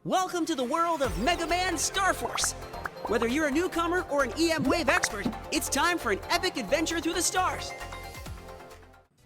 Welcome to the world of Mega Man Star Force! Whether you're a newcomer or an EM Wave expert, it's time for an epic adventure through the stars!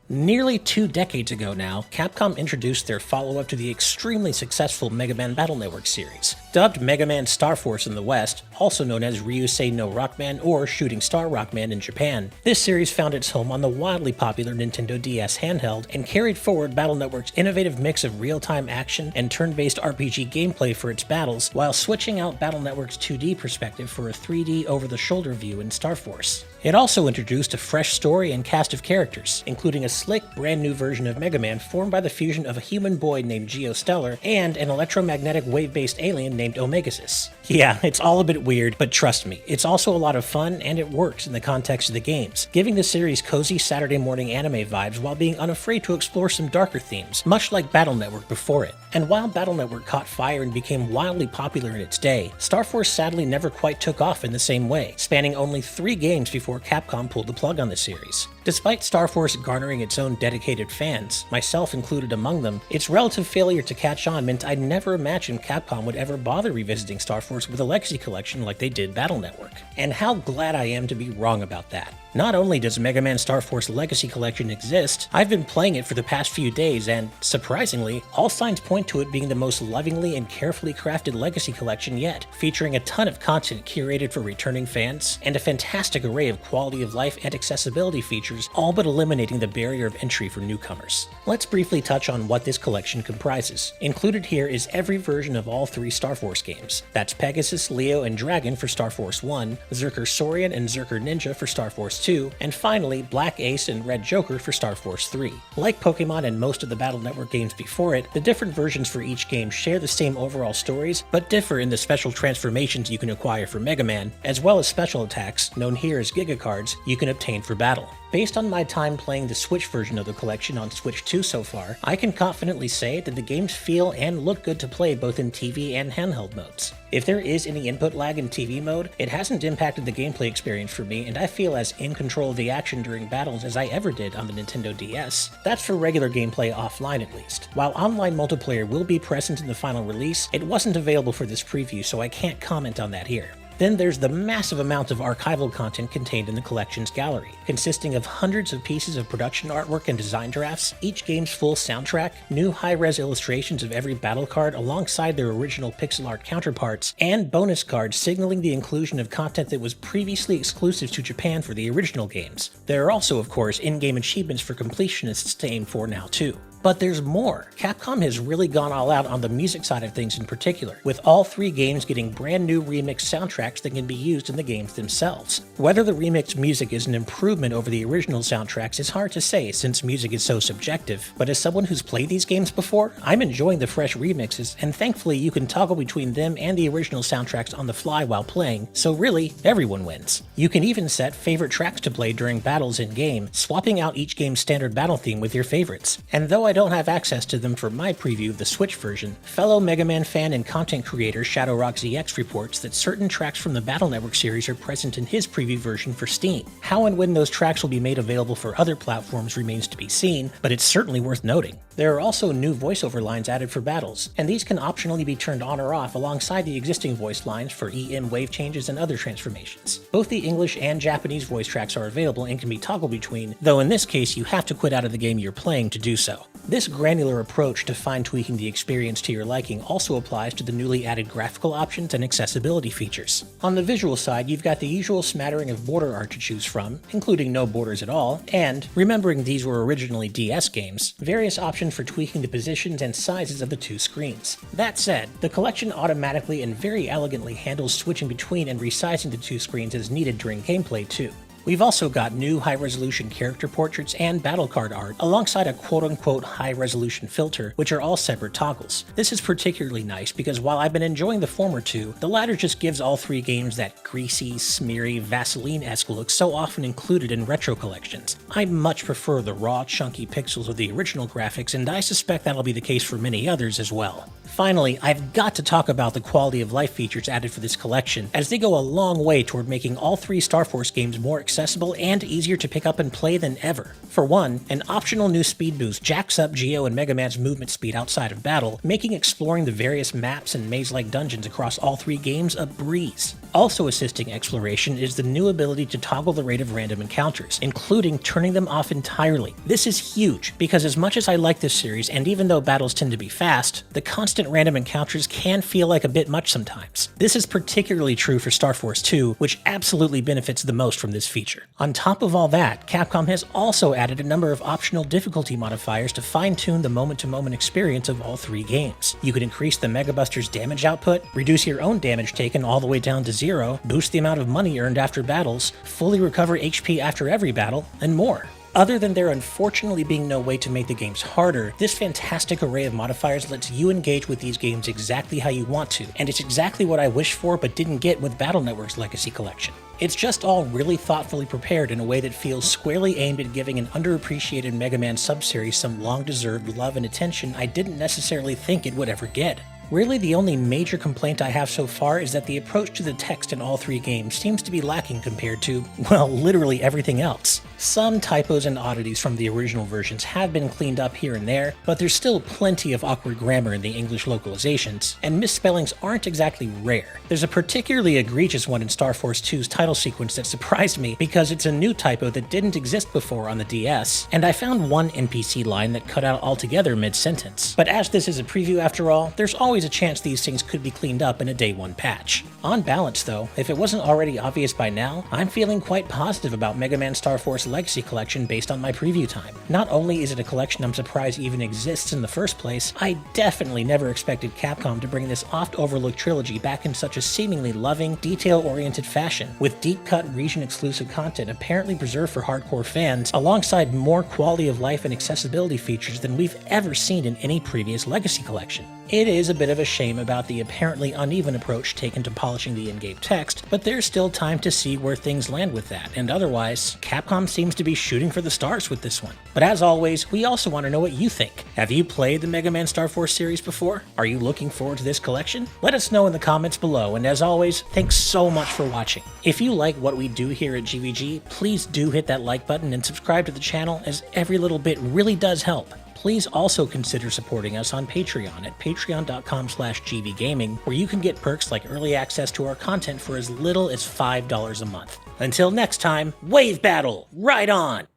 Nearly 2 decades ago now, Capcom introduced their follow-up to the extremely successful Mega Man Battle Network series. Dubbed Mega Man Star Force in the West, also known as Ryusei no Rockman or Shooting Star Rockman in Japan, this series found its home on the wildly popular Nintendo DS handheld and carried forward Battle Network's innovative mix of real-time action and turn-based RPG gameplay for its battles, while switching out Battle Network's 2D perspective for a 3D over-the-shoulder view in Star Force. It also introduced a fresh story and cast of characters, including a slick, brand new version of Mega Man formed by the fusion of a human boy named Geostellar and an electromagnetic wave-based alien named Omegasis. Yeah, it's all a bit weird, but trust me, it's also a lot of fun and it works in the context of the games, giving the series cozy Saturday morning anime vibes while being unafraid to explore some darker themes, much like Battle Network before it. And while Battle Network caught fire and became wildly popular in its day, Star Force sadly never quite took off in the same way, spanning only 3 games before Capcom pulled the plug on the series. Despite Star Force garnering its own dedicated fans, myself included among them, its relative failure to catch on meant I'd never imagined Capcom would ever bother revisiting Star Force with a legacy collection like they did Battle Network. And how glad I am to be wrong about that. Not only does Mega Man Star Force Legacy Collection exist, I've been playing it for the past few days and, surprisingly, all signs point to it being the most lovingly and carefully crafted Legacy Collection yet, featuring a ton of content curated for returning fans, and a fantastic array of quality of life and accessibility features, all but eliminating the barrier of entry for newcomers. Let's briefly touch on what this collection comprises. Included here is every version of all 3 Star Force games. That's Pegasus, Leo, and Dragon for Star Force 1, Zerker Saurian and Zerker Ninja for Star Force 2, and finally Black Ace and Red Joker for Star Force 3. Like Pokemon and most of the Battle Network games before it, the different versions for each game share the same overall stories, but differ in the special transformations you can acquire for Mega Man, as well as special attacks, known here as Giga Cards, you can obtain for battle. Based on my time playing the Switch version of the collection on Switch 2 so far, I can confidently say that the games feel and look good to play both in TV and handheld modes. If there is any input lag in TV mode, it hasn't impacted the gameplay experience for me, and I feel as in control of the action during battles as I ever did on the Nintendo DS. That's for regular gameplay offline at least. While online multiplayer will be present in the final release, it wasn't available for this preview, so I can't comment on that here. Then there's the massive amount of archival content contained in the collection's gallery, consisting of hundreds of pieces of production artwork and design drafts, each game's full soundtrack, new high-res illustrations of every battle card alongside their original pixel art counterparts, and bonus cards signaling the inclusion of content that was previously exclusive to Japan for the original games. There are also, of course, in-game achievements for completionists to aim for now too. But there's more. Capcom has really gone all out on the music side of things in particular, with all 3 games getting brand new remixed soundtracks that can be used in the games themselves. Whether the remixed music is an improvement over the original soundtracks is hard to say since music is so subjective, but as someone who's played these games before, I'm enjoying the fresh remixes, and thankfully you can toggle between them and the original soundtracks on the fly while playing, so really, everyone wins. You can even set favorite tracks to play during battles in-game, swapping out each game's standard battle theme with your favorites. And though I don't have access to them for my preview of the Switch version, fellow Mega Man fan and content creator ShadowRockZX reports that certain tracks from the Battle Network series are present in his preview version for Steam. How and when those tracks will be made available for other platforms remains to be seen, but it's certainly worth noting. There are also new voiceover lines added for battles, and these can optionally be turned on or off alongside the existing voice lines for EM wave changes and other transformations. Both the English and Japanese voice tracks are available and can be toggled between, though in this case you have to quit out of the game you're playing to do so. This granular approach to fine-tweaking the experience to your liking also applies to the newly added graphical options and accessibility features. On the visual side, you've got the usual smattering of border art to choose from, including no borders at all, and, remembering these were originally DS games, various options for tweaking the positions and sizes of the 2 screens. That said, the collection automatically and very elegantly handles switching between and resizing the 2 screens as needed during gameplay too. We've also got new high-resolution character portraits and battle card art, alongside a quote-unquote high-resolution filter, which are all separate toggles. This is particularly nice because while I've been enjoying the former 2, the latter just gives all 3 games that greasy, smeary, Vaseline-esque look so often included in retro collections. I much prefer the raw, chunky pixels of the original graphics, and I suspect that'll be the case for many others as well. Finally, I've got to talk about the quality of life features added for this collection, as they go a long way toward making all 3 Star Force games more accessible accessible and easier to pick up and play than ever. For one, an optional new speed boost jacks up Geo and Mega Man's movement speed outside of battle, making exploring the various maps and maze-like dungeons across all 3 games a breeze. Also assisting exploration is the new ability to toggle the rate of random encounters, including turning them off entirely. This is huge, because as much as I like this series, and even though battles tend to be fast, the constant random encounters can feel like a bit much sometimes. This is particularly true for Star Force 2, which absolutely benefits the most from this feature. On top of all that, Capcom has also added a number of optional difficulty modifiers to fine-tune the moment-to-moment experience of all 3 games. You can increase the Mega Buster's damage output, reduce your own damage taken all the way down to 0, boost the amount of money earned after battles, fully recover HP after every battle, and more. Other than there unfortunately being no way to make the games harder, this fantastic array of modifiers lets you engage with these games exactly how you want to, and it's exactly what I wished for but didn't get with Battle Network's Legacy Collection. It's just all really thoughtfully prepared in a way that feels squarely aimed at giving an underappreciated Mega Man subseries some long-deserved love and attention I didn't necessarily think it would ever get. Really, the only major complaint I have so far is that the approach to the text in all 3 games seems to be lacking compared to, well, literally everything else. Some typos and oddities from the original versions have been cleaned up here and there, but there's still plenty of awkward grammar in the English localizations, and misspellings aren't exactly rare. There's a particularly egregious one in Star Force 2's title sequence that surprised me because it's a new typo that didn't exist before on the DS, and I found one NPC line that cut out altogether mid-sentence. But as this is a preview after all, there's always a chance these things could be cleaned up in a day 1 patch. On balance though, if it wasn't already obvious by now, I'm feeling quite positive about Mega Man Star Force Legacy Collection based on my preview time. Not only is it a collection I'm surprised even exists in the first place, I definitely never expected Capcom to bring this oft-overlooked trilogy back in such a seemingly loving, detail-oriented fashion, with deep-cut region-exclusive content apparently preserved for hardcore fans, alongside more quality of life and accessibility features than we've ever seen in any previous Legacy collection. It is a bit of a shame about the apparently uneven approach taken to polishing the in-game text, but there's still time to see where things land with that, and otherwise, Capcom seems to be shooting for the stars with this one. But as always, we also want to know what you think. Have you played the Mega Man Star Force series before? Are you looking forward to this collection? Let us know in the comments below, and as always, thanks so much for watching. If you like what we do here at GVG, please do hit that like button and subscribe to the channel, as every little bit really does help. Please also consider supporting us on Patreon at patreon.com/gvgaming, where you can get perks like early access to our content for as little as $5 a month. Until next time, Wave Battle, ride on!